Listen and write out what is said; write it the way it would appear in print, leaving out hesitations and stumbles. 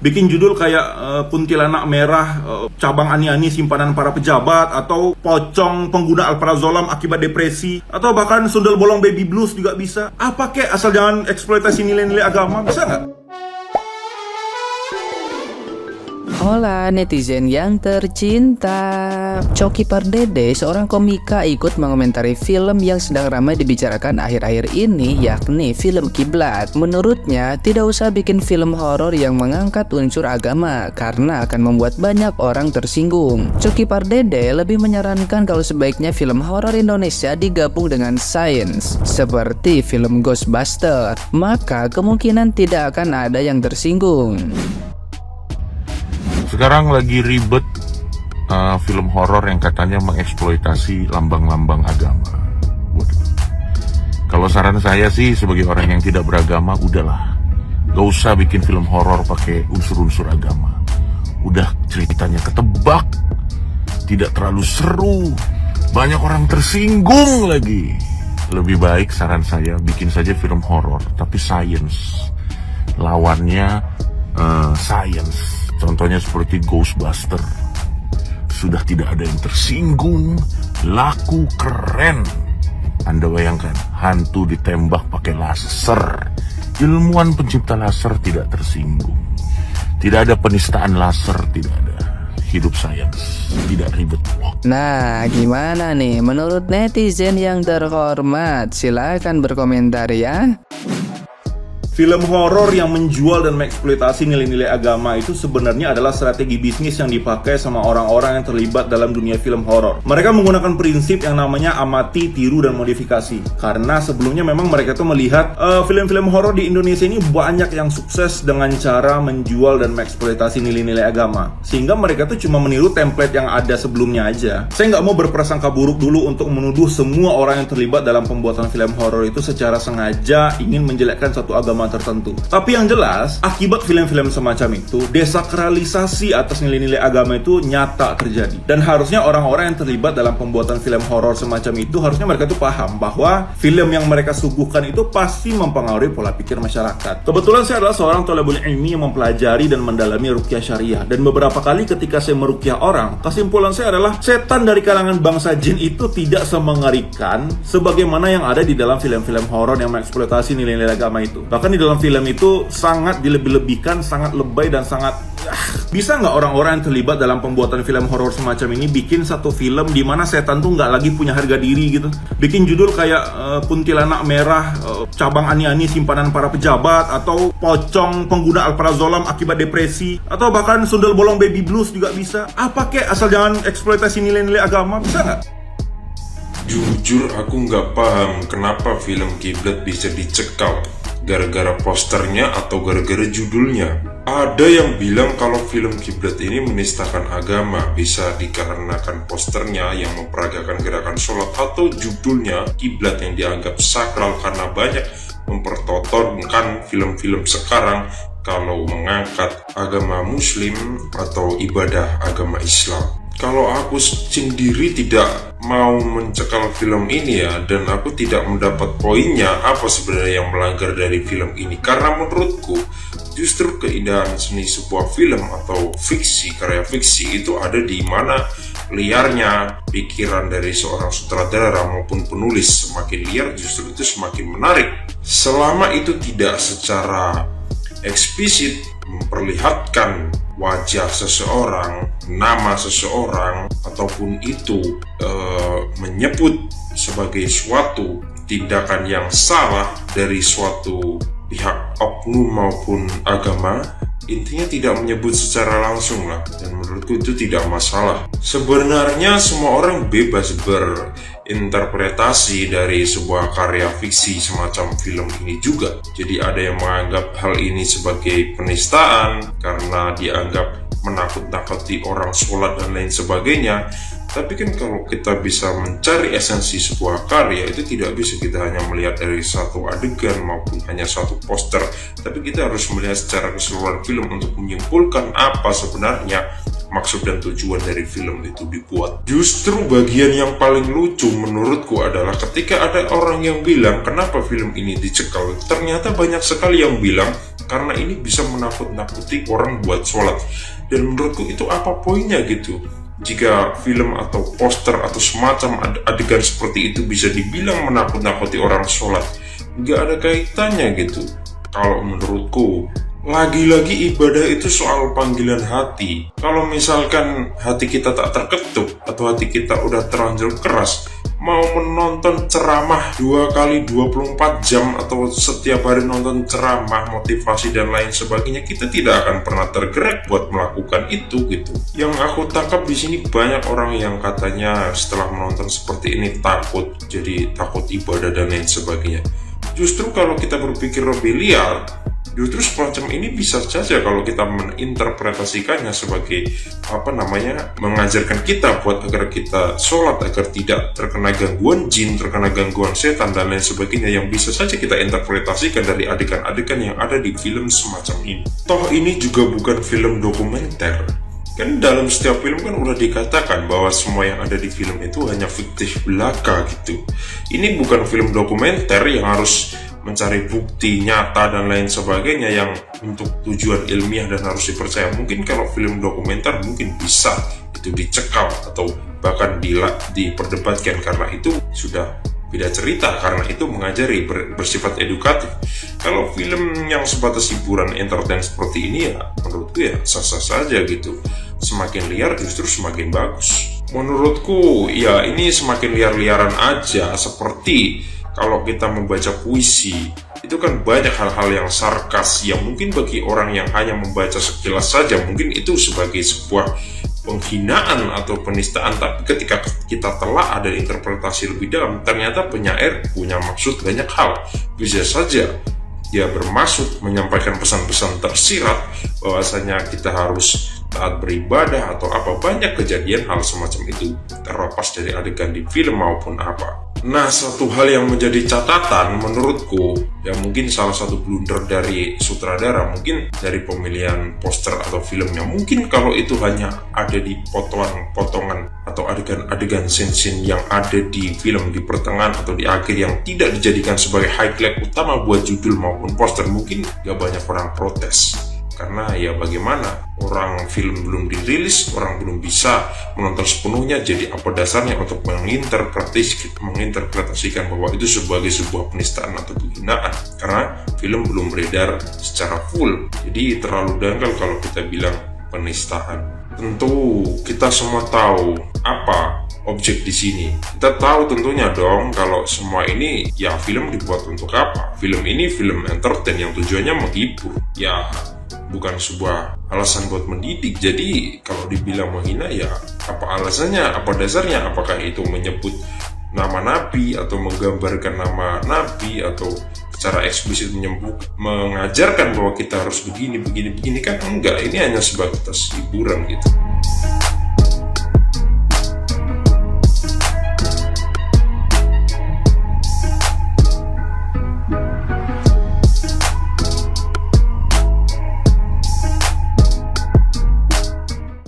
bikin judul kayak kuntilanak merah, cabang ani-ani simpanan para pejabat, atau pocong pengguna alprazolam akibat depresi, atau bahkan sundel bolong baby blues juga bisa. Apa kek, asal jangan eksploitasi nilai-nilai agama, bisa nggak? Hola netizen yang tercinta, Coki Pardede, seorang komika, ikut mengomentari film yang sedang ramai dibicarakan akhir-akhir ini, yakni film Kiblat. Menurutnya, tidak usah bikin film horor yang mengangkat unsur agama karena akan membuat banyak orang tersinggung. Coki Pardede lebih menyarankan kalau sebaiknya film horor Indonesia digabung dengan sains seperti film Ghostbuster, maka kemungkinan tidak akan ada yang tersinggung. Sekarang lagi ribet film horor yang katanya mengeksploitasi lambang-lambang agama. Waduh. Kalau saran saya sih sebagai orang yang tidak beragama, udahlah, gak usah bikin film horor pakai unsur-unsur agama. Udah ceritanya ketebak, tidak terlalu seru, banyak orang tersinggung lagi. Lebih baik saran saya bikin saja film horor tapi science. Lawannya science. Contohnya seperti Ghostbuster. Sudah tidak ada yang tersinggung, laku, keren. Anda bayangkan, hantu ditembak pakai laser. Ilmuwan pencipta laser tidak tersinggung. Tidak ada penistaan laser, tidak ada. Hidup sains, tidak ribet. Nah, gimana nih menurut netizen yang terhormat? Silahkan berkomentar ya. Film horor yang menjual dan mengeksploitasi nilai-nilai agama itu sebenarnya adalah strategi bisnis yang dipakai sama orang-orang yang terlibat dalam dunia film horor. Mereka menggunakan prinsip yang namanya amati, tiru, dan modifikasi. Karena sebelumnya memang mereka tuh melihat film-film horor di Indonesia ini banyak yang sukses dengan cara menjual dan mengeksploitasi nilai-nilai agama. Sehingga mereka tuh cuma meniru template yang ada sebelumnya aja. Saya nggak mau berprasangka buruk dulu untuk menuduh semua orang yang terlibat dalam pembuatan film horor itu secara sengaja ingin menjelekkan suatu agama tertentu. Tapi yang jelas, akibat film-film semacam itu, desakralisasi atas nilai-nilai agama itu nyata terjadi. Dan harusnya orang-orang yang terlibat dalam pembuatan film horor semacam itu, harusnya mereka tuh paham bahwa film yang mereka suguhkan itu pasti mempengaruhi pola pikir masyarakat. Kebetulan saya adalah seorang thalibul ilmi yang mempelajari dan mendalami ruqyah syariah. Dan beberapa kali ketika saya meruqyah orang, kesimpulan saya adalah setan dari kalangan bangsa jin itu tidak semengerikan sebagaimana yang ada di dalam film-film horor yang mengeksploitasi nilai-nilai agama itu. Bahkan di dalam film itu sangat dilebih-lebihkan, sangat lebay, dan sangat bisa nggak orang-orang yang terlibat dalam pembuatan film horor semacam ini bikin satu film di mana setan tuh nggak lagi punya harga diri gitu. Bikin judul kayak kuntilanak merah, cabang ani-ani simpanan para pejabat, atau pocong pengguna alprazolam akibat depresi, atau bahkan sundel bolong baby blues juga bisa. Apa kek, asal jangan eksploitasi nilai-nilai agama, bisa nggak? Jujur aku nggak paham kenapa film Kiblat bisa dicekal. Gara-gara posternya atau gara-gara judulnya. Ada yang bilang kalau film Kiblat ini menistakan agama, bisa dikarenakan posternya yang memperagakan gerakan sholat, atau judulnya Kiblat yang dianggap sakral karena banyak mempertontonkan film-film sekarang kalau mengangkat agama muslim atau ibadah agama Islam. Kalau aku sendiri tidak mau mencekal film ini ya, dan aku tidak mendapat poinnya apa sebenarnya yang melanggar dari film ini. Karena menurutku justru keindahan seni sebuah film atau fiksi, karya fiksi itu ada di mana liarnya pikiran dari seorang sutradara maupun penulis. Semakin liar justru itu semakin menarik. Selama itu tidak secara eksplisit memperlihatkan wajah seseorang, nama seseorang, ataupun itu menyebut sebagai suatu tindakan yang salah dari suatu pihak oknum maupun agama, intinya tidak menyebut secara langsung lah, dan menurutku itu tidak masalah. Sebenarnya semua orang bebas berinterpretasi dari sebuah karya fiksi semacam film ini juga. Jadi ada yang menganggap hal ini sebagai penistaan karena dianggap menakut-nakuti orang sholat dan lain sebagainya. Tapi kan kalau kita bisa mencari esensi sebuah karya, itu tidak bisa kita hanya melihat dari satu adegan maupun hanya satu poster, tapi kita harus melihat secara keseluruhan film untuk menyimpulkan apa sebenarnya maksud dan tujuan dari film itu dibuat. Justru bagian yang paling lucu menurutku adalah ketika ada orang yang bilang kenapa film ini dicekal. Ternyata banyak sekali yang bilang karena ini bisa menakut-nakuti orang buat sholat. Dan menurutku itu apa poinnya gitu? Jika film atau poster atau semacam adegan seperti itu bisa dibilang menakut-nakuti orang sholat, nggak ada kaitannya gitu. Kalau menurutku, lagi-lagi ibadah itu soal panggilan hati. Kalau misalkan hati kita tak terketuk atau hati kita udah terlanjur keras, mau menonton ceramah 2 kali 24 jam atau setiap hari nonton ceramah, motivasi dan lain sebagainya, kita tidak akan pernah tergerak buat melakukan itu gitu. Yang aku tangkap di sini banyak orang yang katanya setelah menonton seperti ini takut, jadi takut ibadah dan lain sebagainya. Justru kalau kita berpikir lebih liar, justru semacam ini bisa saja kalau kita menginterpretasikannya sebagai mengajarkan kita buat agar kita sholat, agar tidak terkena gangguan jin, terkena gangguan setan dan lain sebagainya, yang bisa saja kita interpretasikan dari adegan-adegan yang ada di film semacam ini. Toh ini juga bukan film dokumenter. Kan dalam setiap film kan udah dikatakan bahwa semua yang ada di film itu hanya fiktif belaka gitu. Ini bukan film dokumenter yang harus mencari bukti nyata dan lain sebagainya yang untuk tujuan ilmiah dan harus dipercaya. Mungkin kalau film dokumenter mungkin bisa itu dicekal atau bahkan diperdebatkan karena itu sudah beda cerita, karena itu mengajari, bersifat edukatif. Kalau film yang sebatas hiburan entertain seperti ini ya menurutku ya sah-sah saja gitu. Semakin liar justru semakin bagus. Menurutku ya ini semakin liar-liaran aja, seperti kalau kita membaca puisi, itu kan banyak hal-hal yang sarkas yang mungkin bagi orang yang hanya membaca sekilas saja mungkin itu sebagai sebuah penghinaan atau penistaan, tapi ketika kita telah ada interpretasi lebih dalam, ternyata penyair punya maksud banyak hal. Bisa saja dia bermaksud menyampaikan pesan-pesan tersirat bahwasanya kita harus taat beribadah atau apa, banyak kejadian hal semacam itu terlepas dari adegan di film maupun apa. Nah, satu hal yang menjadi catatan menurutku, ya mungkin salah satu blunder dari sutradara, mungkin dari pemilihan poster atau filmnya, mungkin kalau itu hanya ada di potongan-potongan atau adegan-adegan scene-scene yang ada di film di pertengahan atau di akhir yang tidak dijadikan sebagai highlight utama buat judul maupun poster, mungkin gak banyak orang protes. Karena ya bagaimana, orang film belum dirilis, orang belum bisa menonton sepenuhnya, jadi apa dasarnya untuk menginterpretasikan bahwa itu sebagai sebuah penistaan atau penghinaan, karena film belum beredar secara full. Jadi terlalu dangkal kalau kita bilang penistaan. Tentu kita semua tahu apa objek di sini. Kita tahu tentunya dong kalau semua ini ya film dibuat untuk apa. Film ini film entertain yang tujuannya menghibur. Ya bukan sebuah alasan buat mendidik. Jadi kalau dibilang menghina ya apa alasannya, apa dasarnya? Apakah itu menyebut nama nabi atau menggambarkan nama nabi atau secara eksplisit mengajarkan bahwa kita harus begini kan enggak, ini hanya sebatas hiburan gitu.